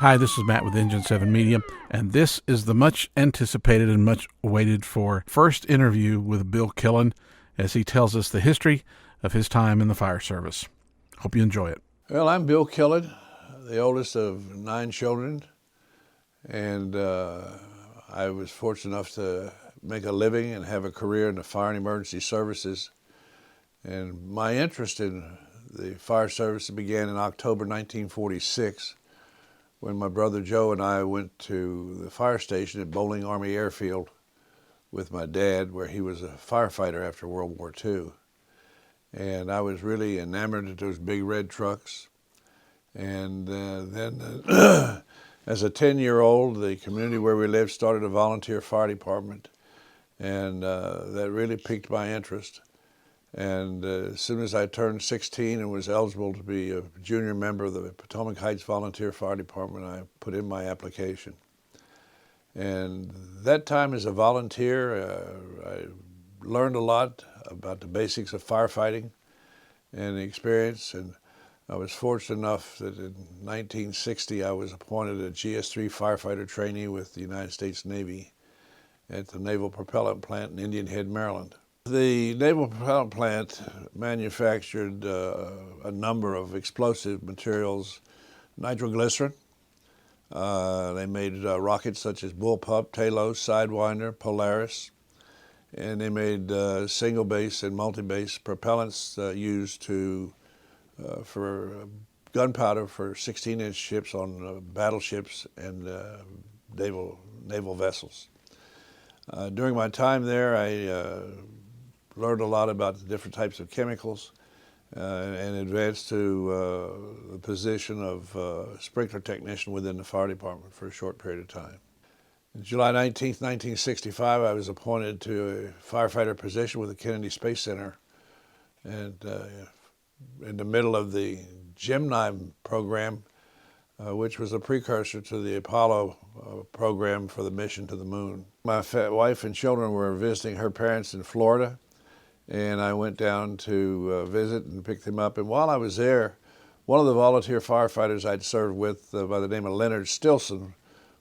Hi, this is Matt with Engine 7 Media, and this is the much anticipated and much awaited for first interview with Bill Killen as he tells us the history of his time in the fire service. Hope you enjoy it. Well, I'm Bill Killen, the oldest of 9 children, and I was fortunate enough to make a living and have a career in the fire and emergency services. And my interest in the fire service began in October 1946 when my brother Joe and I went to the fire station at Bowling Army Airfield with my dad, where he was a firefighter after World War II. And I was really enamored of those big red trucks. And then as a 10-year-old, the community where we lived started a volunteer fire department, and that really piqued my interest. And as soon as I turned 16 and was eligible to be a junior member of the Potomac Heights Volunteer Fire Department, I put in my application. And that time as a volunteer, I learned a lot about the basics of firefighting and the experience. And I was fortunate enough that in 1960 I was appointed a GS-3 firefighter trainee with the United States Navy at the Naval Propellant Plant in Indian Head, Maryland. The Naval Propellant Plant manufactured a number of explosive materials, nitroglycerin. They made rockets such as Bullpup, Talos, Sidewinder, Polaris, and they made single base and multi-base propellants used for gunpowder for 16-inch ships on battleships and naval vessels. During my time there, I learned a lot about the different types of chemicals and advanced to the position of sprinkler technician within the fire department for a short period of time. On July 19th, 1965, I was appointed to a firefighter position with the Kennedy Space Center, and in the middle of the Gemini program, which was a precursor to the Apollo program for the mission to the moon. My wife and children were visiting her parents in Florida, and I went down to visit and pick them up. And while I was there, one of the volunteer firefighters I'd served with by the name of Leonard Stilson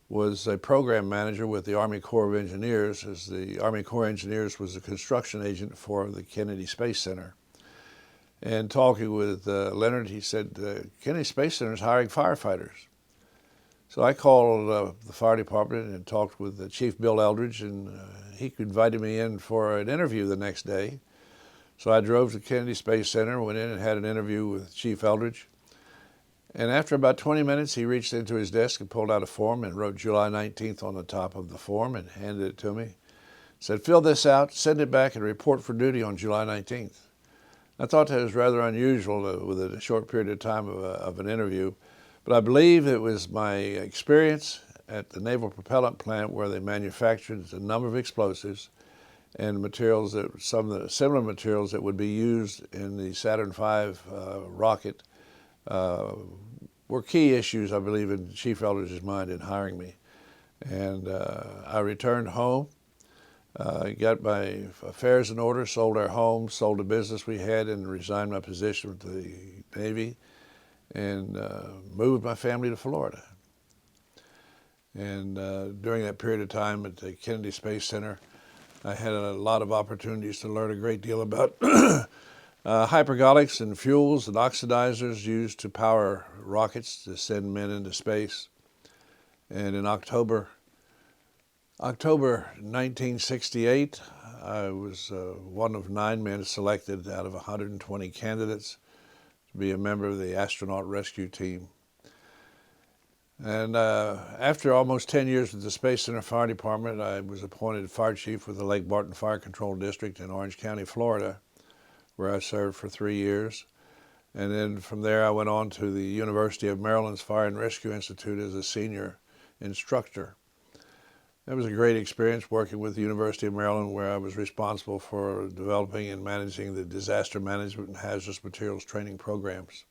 was a program manager with the Army Corps of Engineers, as the Army Corps of Engineers was a construction agent for the Kennedy Space Center. And talking with Leonard, he said, Kennedy Space Center is hiring firefighters. So I called the fire department and talked with Chief Bill Eldridge, and he invited me in for an interview the next day. So I drove to Kennedy Space Center, went in and had an interview with Chief Eldridge. And after about 20 minutes, he reached into his desk and pulled out a form and wrote July 19th on the top of the form and handed it to me. Said, fill this out, send it back, and report for duty on July 19th. I thought that was rather unusual within a short period of time of an interview, but I believe it was my experience at the Naval Propellant Plant, where they manufactured a number of explosives and materials that some of the similar materials that would be used in the Saturn V rocket were key issues, I believe, in Chief Eldridge's mind in hiring me. And I returned home. Got my affairs in order, sold our home, sold the business we had, and resigned my position with the Navy, and moved my family to Florida. And during that period of time at the Kennedy Space Center, I had a lot of opportunities to learn a great deal about hypergolics and fuels and oxidizers used to power rockets to send men into space. And in October 1968, I was one of 9 men selected out of 120 candidates to be a member of the astronaut rescue team. And after almost 10 years with the Space Center Fire Department, I was appointed fire chief with the Lake Barton Fire Control District in Orange County, Florida, where I served for 3 years. And then from there, I went on to the University of Maryland's Fire and Rescue Institute as a senior instructor. That was a great experience working with the University of Maryland, where I was responsible for developing and managing the disaster management and hazardous materials training programs.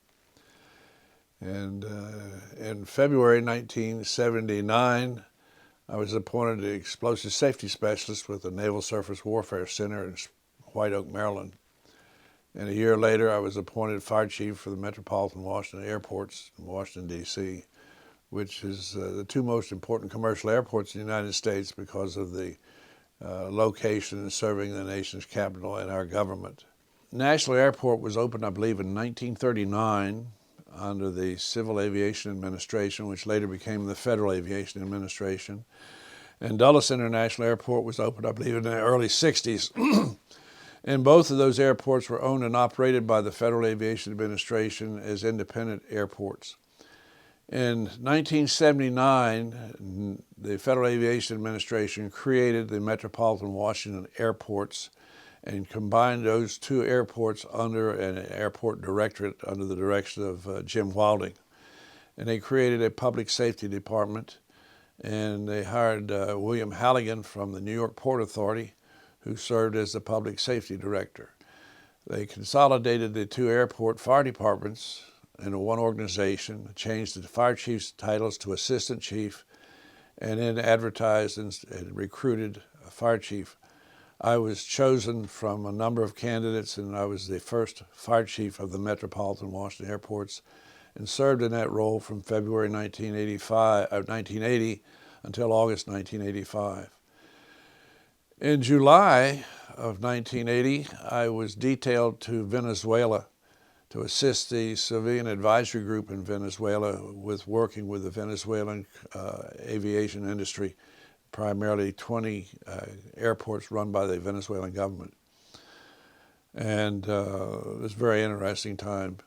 And in February 1979, I was appointed an explosive safety specialist with the Naval Surface Warfare Center in White Oak, Maryland. And a year later, I was appointed fire chief for the Metropolitan Washington Airports in Washington, D.C., which is the two most important commercial airports in the United States because of the location and serving the nation's capital and our government. National Airport was opened, I believe, in 1939 under the Civil Aviation Administration, which later became the Federal Aviation Administration. And Dulles International Airport was opened, I believe, in the early 60s. And both of those airports were owned and operated by the Federal Aviation Administration as independent airports. In 1979, the Federal Aviation Administration created the Metropolitan Washington Airports and combined those two airports under an airport directorate under the direction of Jim Wilding. And they created a public safety department, and they hired William Halligan from the New York Port Authority, who served as the public safety director. They consolidated the two airport fire departments into one organization, changed the fire chief's titles to assistant chief, and then advertised and recruited a fire chief. I was chosen from a number of candidates, and I was the first fire chief of the Metropolitan Washington Airports, and served in that role from February 1980 until August 1985. In July of 1980, I was detailed to Venezuela to assist the civilian advisory group in Venezuela with working with the Venezuelan aviation industry, primarily 20 airports run by the Venezuelan government. And it was a very interesting time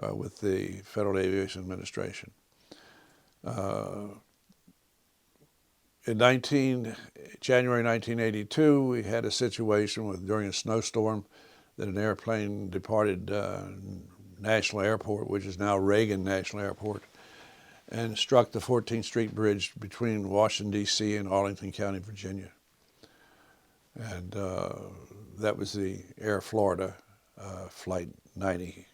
with the Federal Aviation Administration. In January 1982, we had a situation during a snowstorm that an airplane departed National Airport, which is now Reagan National Airport, and struck the 14th Street Bridge between Washington, D.C. and Arlington County, Virginia. And that was the Air Florida Flight 90.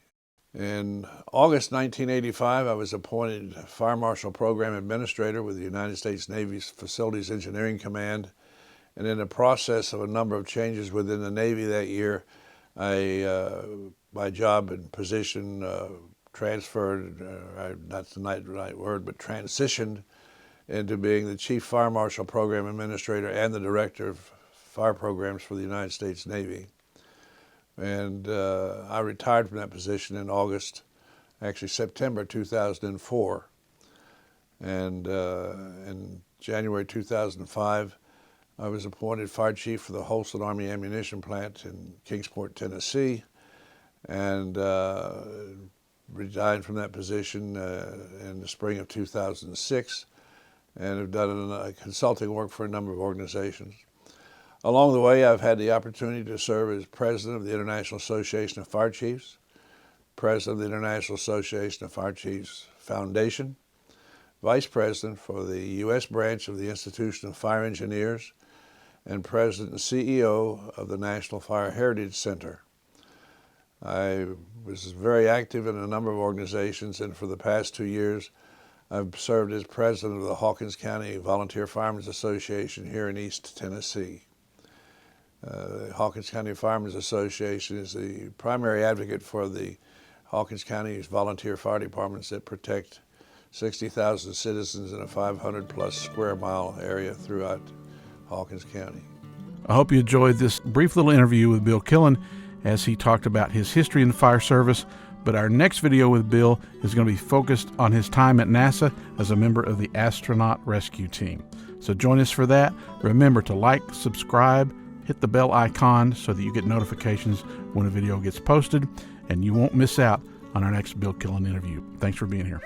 In August 1985, I was appointed Fire Marshal Program Administrator with the United States Navy's Facilities Engineering Command. And in the process of a number of changes within the Navy that year, my job and position transferred, not the right word, but transitioned into being the Chief Fire Marshal Program Administrator and the Director of Fire Programs for the United States Navy. And I retired from that position in September 2004. And in January 2005, I was appointed Fire Chief for the Holston Army Ammunition Plant in Kingsport, Tennessee, and resigned from that position in the spring of 2006, and have done consulting work for a number of organizations. Along the way, I've had the opportunity to serve as President of the International Association of Fire Chiefs, President of the International Association of Fire Chiefs Foundation, Vice President for the U.S. branch of the Institution of Fire Engineers, and President and CEO of the National Fire Heritage Center. I was very active in a number of organizations, and for the past 2 years, I've served as President of the Hawkins County Volunteer Firemen's Association here in East Tennessee. The Hawkins County Firemen's Association is the primary advocate for the Hawkins County's volunteer fire departments that protect 60,000 citizens in a 500-plus square mile area throughout Hawkins County. I hope you enjoyed this brief little interview with Bill Killen as he talked about his history in the fire service. But our next video with Bill is going to be focused on his time at NASA as a member of the astronaut rescue team. So join us for that. Remember to like, subscribe, hit the bell icon so that you get notifications when a video gets posted, and you won't miss out on our next Bill Killen interview. Thanks for being here.